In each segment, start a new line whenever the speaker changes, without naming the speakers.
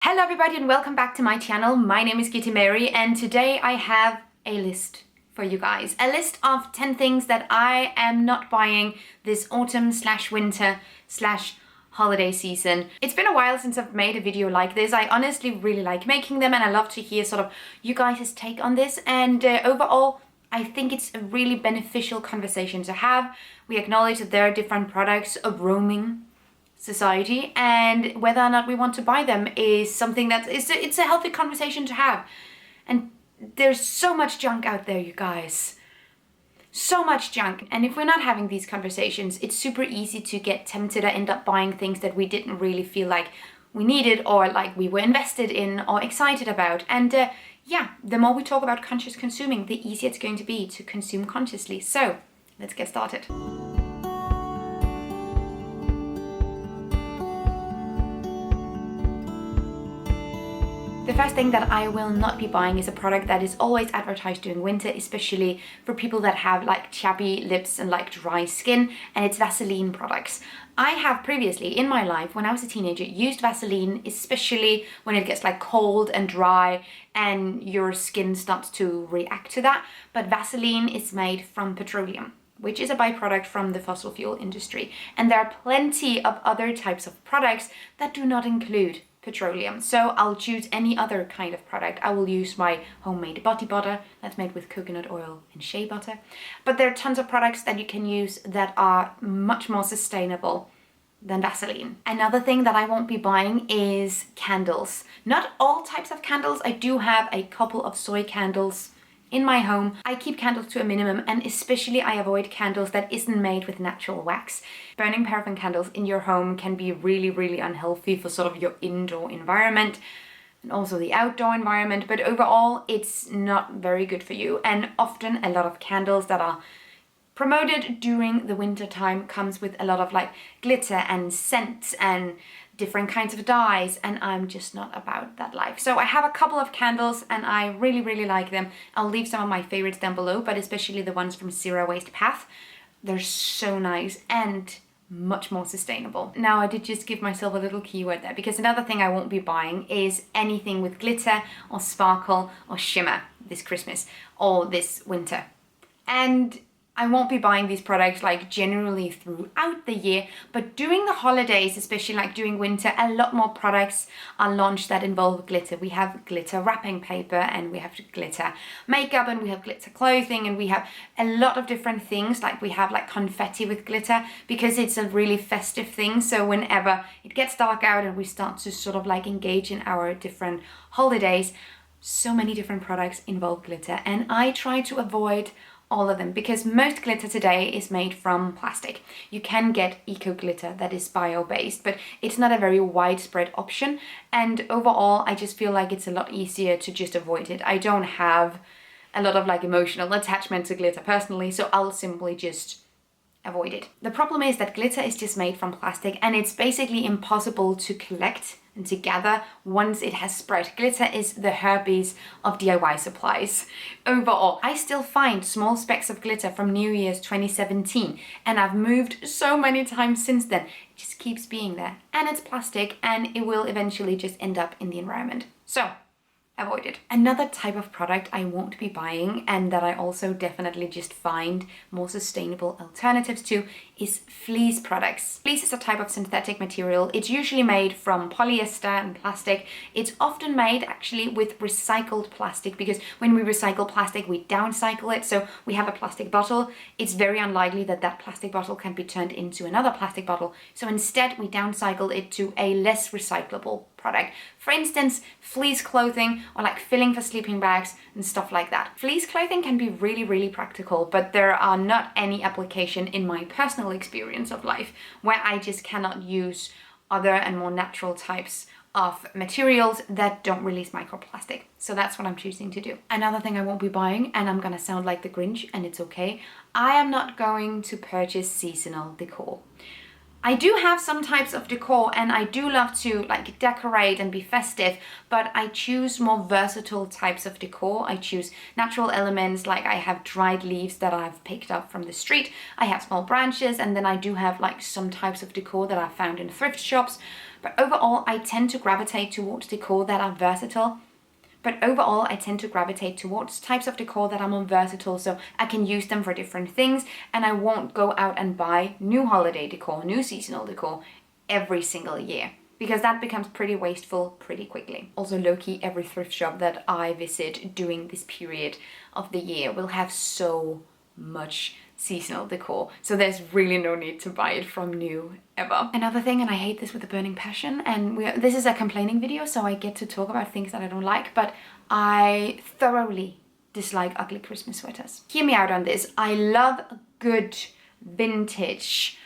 Hello everybody and welcome back to my channel. My name is Kitty Mary and today I have a list for you guys. A list of 10 things that I am not buying this autumn slash winter slash holiday season. It's been a while since I've made a video like this. I honestly really like making them and I love to hear sort of you guys' take on this, and overall I think it's a really beneficial conversation to have. We acknowledge that there are different products of roaming society, and whether or not we want to buy them is something that it's a healthy conversation to have. And there's so much junk out there, you guys. So much junk. And if we're not having these conversations, it's super easy to get tempted or end up buying things that we didn't really feel like we needed or like we were invested in or excited about. And yeah, the more we talk about conscious consuming, the easier it's going to be to consume consciously. So let's get started. The first thing that I will not be buying is a product that is always advertised during winter, especially for people that have like chappy lips and like dry skin, and it's Vaseline products. I have previously in my life, when I was a teenager, used Vaseline, especially when it gets like cold and dry and your skin starts to react to that. But Vaseline is made from petroleum, which is a byproduct from the fossil fuel industry. And there are plenty of other types of products that do not include petroleum. So I'll choose any other kind of product. I will use my homemade body butter that's made with coconut oil and shea butter. But there are tons of products that you can use that are much more sustainable than Vaseline. Another thing that I won't be buying is candles. Not all types of candles. I do have a couple of soy candles in my home. I keep candles to a minimum, and especially I avoid candles that isn't made with natural wax. Burning paraffin candles in your home can be really unhealthy for sort of your indoor environment and also the outdoor environment, but overall it's not very good for you. And often a lot of candles that are promoted during the winter time comes with a lot of like glitter and scents and different kinds of dyes, and I'm just not about that life. So I have a couple of candles and I really like them. I'll leave some of my favorites down below, but especially the ones from Zero Waste Path. They're so nice and much more sustainable. Now I did just give myself a little keyword there, because another thing I won't be buying is anything with glitter or sparkle or shimmer this Christmas or this winter. And I won't be buying these products like generally throughout the year, but during the holidays, especially like during winter, a lot more products are launched that involve glitter. We have glitter wrapping paper, and we have glitter makeup, and we have glitter clothing, and we have a lot of different things. Like we have like confetti with glitter, because it's a really festive thing. So whenever it gets dark out and we start to sort of like engage in our different holidays, so many different products involve glitter, and I try to avoid all of them, because most glitter today is made from plastic. You can get eco glitter that is bio-based, but it's not a very widespread option, and overall I just feel like it's a lot easier to just avoid it. I don't have a lot of like emotional attachment to glitter personally, so I'll simply just avoid it. The problem is that glitter is just made from plastic, and it's basically impossible to collect and to gather once it has spread. Glitter is the herpes of DIY supplies. Overall, I still find small specks of glitter from New Year's 2017, and I've moved so many times since then. It just keeps being there, and it's plastic, and it will eventually just end up in the environment. So avoid it. Another type of product I won't be buying, and that I also definitely just find more sustainable alternatives to, is fleece products. Fleece is a type of synthetic material. It's usually made from polyester and plastic. It's often made actually with recycled plastic, because when we recycle plastic, we downcycle it. So we have a plastic bottle. It's very unlikely that that plastic bottle can be turned into another plastic bottle. So instead we downcycle it to a less recyclable product. For instance, fleece clothing, or like filling for sleeping bags and stuff like that. Fleece clothing can be really practical, but there are not any application in my personal experience of life where I just cannot use other and more natural types of materials that don't release microplastic. So that's what I'm choosing to do. Another thing I won't be buying, and I'm gonna sound like the Grinch, and it's okay, I am not going to purchase seasonal decor. I do have some types of decor and I do love to like decorate and be festive, but I choose more versatile types of decor. I choose natural elements, like I have dried leaves that I've picked up from the street. I have small branches, and then I do have like some types of decor that I found in thrift shops. But overall, I tend to gravitate towards decor that are versatile. Types of decor that are more versatile, so I can use them for different things, and I won't go out and buy new holiday decor, new seasonal decor every single year, because that becomes pretty wasteful pretty quickly. Also, low-key, every thrift shop that I visit during this period of the year will have so much seasonal decor, so there's really no need to buy it from new ever. Another thing, and I hate this with a burning passion, and this is a complaining video, so I get to talk about things that I don't like, but I thoroughly dislike ugly Christmas sweaters. Hear me out on this. I love good vintage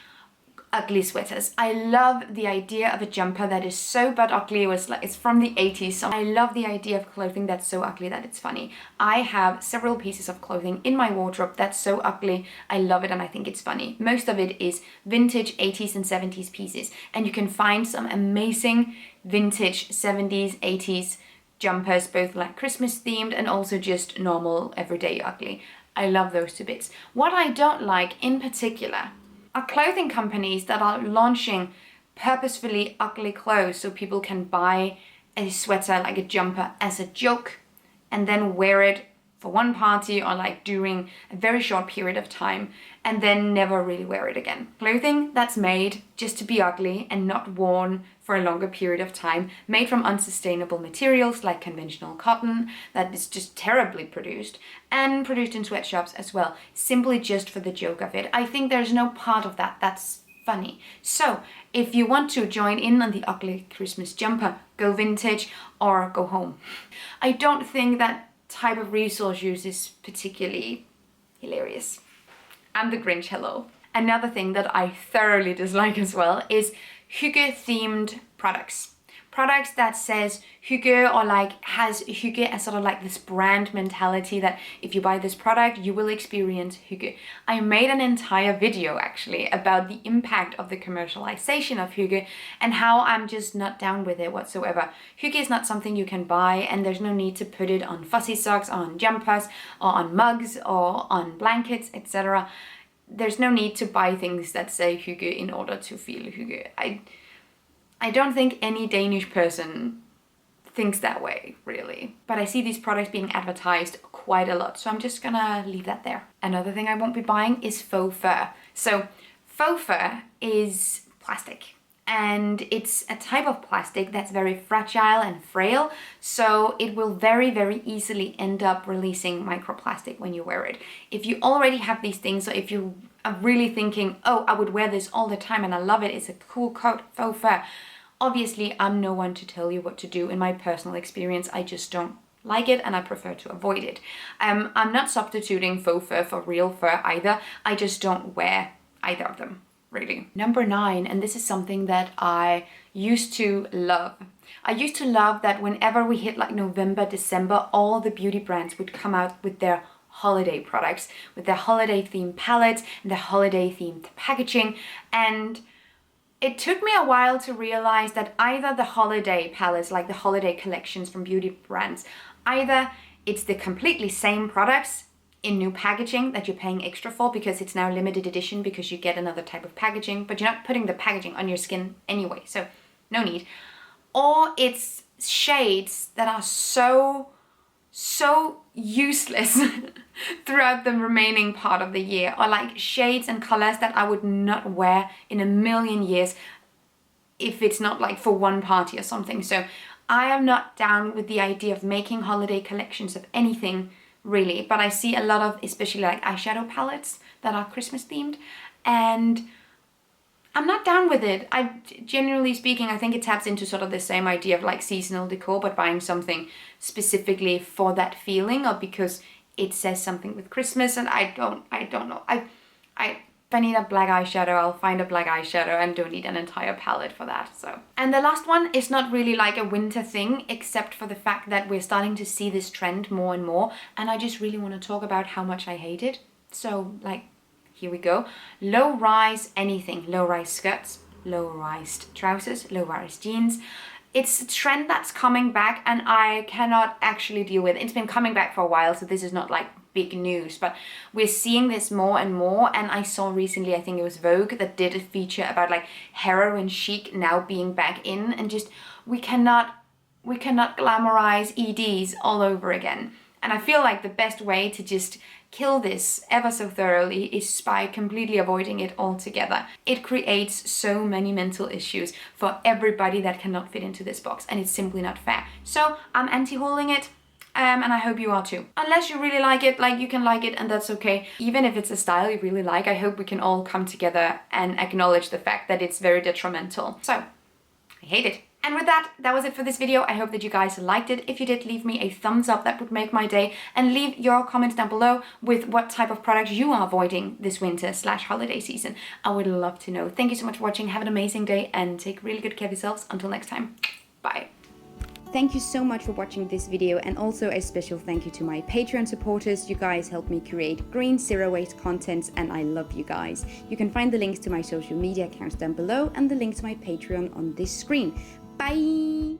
ugly sweaters. I love the idea of a jumper that is so but ugly. It's from the 80s, so I love the idea of clothing that's so ugly that it's funny. I have several pieces of clothing in my wardrobe that's so ugly. I love it and I think it's funny. Most of it is vintage 80s and 70s pieces, and you can find some amazing vintage 70s, 80s jumpers, both like Christmas themed and also just normal everyday ugly. I love those two bits. What I don't like in particular are clothing companies that are launching purposefully ugly clothes so people can buy a sweater, like a jumper, as a joke and then wear it for one party or like during a very short period of time and then never really wear it again. Clothing that's made just to be ugly and not worn for a longer period of time, made from unsustainable materials like conventional cotton that is just terribly produced, and produced in sweatshops as well, simply just for the joke of it. I think there's no part of that that's funny. So if you want to join in on the ugly Christmas jumper, go vintage or go home. I don't think that type of resource use is particularly hilarious. I'm the Grinch, hello. Another thing that I thoroughly dislike as well is HYGGE themed products. Products that says HYGGE or like has HYGGE as sort of like this brand mentality that if you buy this product, you will experience HYGGE. I made an entire video actually about the impact of the commercialization of HYGGE and how I'm just not down with it whatsoever. HYGGE is not something you can buy, and there's no need to put it on fussy socks, on jumpers, or on mugs, or on blankets, etc. There's no need to buy things that say HYGGE in order to feel HYGGE. I don't think any Danish person thinks that way, really. But I see these products being advertised quite a lot, so I'm just gonna leave that there. Another thing I won't be buying is faux fur. So faux fur is plastic, and it's a type of plastic that's very fragile and frail, so it will very, very easily end up releasing microplastic when you wear it. If you already have these things, or if you are really thinking, oh, I would wear this all the time and I love it, it's a cool coat, faux fur. Obviously, I'm no one to tell you what to do. In my personal experience, I just don't like it and I prefer to avoid it. I'm not substituting faux fur for real fur either. I just don't wear either of them, really. Number 9, and this is something that I used to love. I used to love that whenever we hit like November, December, all the beauty brands would come out with their holiday products, with their holiday themed palettes and their holiday themed packaging. And it took me a while to realize that either the holiday palettes, like the holiday collections from beauty brands, either it's the completely same products in new packaging that you're paying extra for because it's now limited edition because you get another type of packaging, but you're not putting the packaging on your skin anyway, so no need. Or it's shades that are so useless throughout the remaining part of the year, or like shades and colors that I would not wear in a million years if it's not like for one party or something. So I am not down with the idea of making holiday collections of anything really, but I see a lot of especially like eyeshadow palettes that are Christmas themed, and I'm not down with it. Generally speaking, I think it taps into sort of the same idea of like seasonal decor, but buying something specifically for that feeling or because it says something with Christmas, and I don't know. If I need a black eyeshadow, I'll find a black eyeshadow and don't need an entire palette for that, so. And the last one is not really like a winter thing, except for the fact that we're starting to see this trend more and more, and I just really want to talk about how much I hate it. So like, here we go. Low-rise anything, low-rise skirts. low-rise trousers, low-rise jeans. It's a trend that's coming back and I cannot actually deal with it. It's been coming back for a while, so this is not like big news, but we're seeing this more and more. And I saw recently, I think it was Vogue, that did a feature about like heroin chic now being back in, and just we cannot glamorize EDs all over again. And I feel like the best way to just kill this ever so thoroughly is by completely avoiding it altogether. It creates so many mental issues for everybody that cannot fit into this box, and it's simply not fair. So I'm anti-hauling it. And I hope you are too. Unless you really like it, like you can like it and that's okay. Even if it's a style you really like, I hope we can all come together and acknowledge the fact that it's very detrimental. So, I hate it. And with that, that was it for this video. I hope that you guys liked it. If you did, leave me a thumbs up, that would make my day. And leave your comments down below with what type of products you are avoiding this winter/holiday season. I would love to know. Thank you so much for watching. Have an amazing day and take really good care of yourselves. Until next time, bye. Thank you so much for watching this video, and also a special thank you to my Patreon supporters. You guys help me create green, zero-waste content, and I love you guys. You can find the links to my social media accounts down below and the link to my Patreon on this screen. Bye!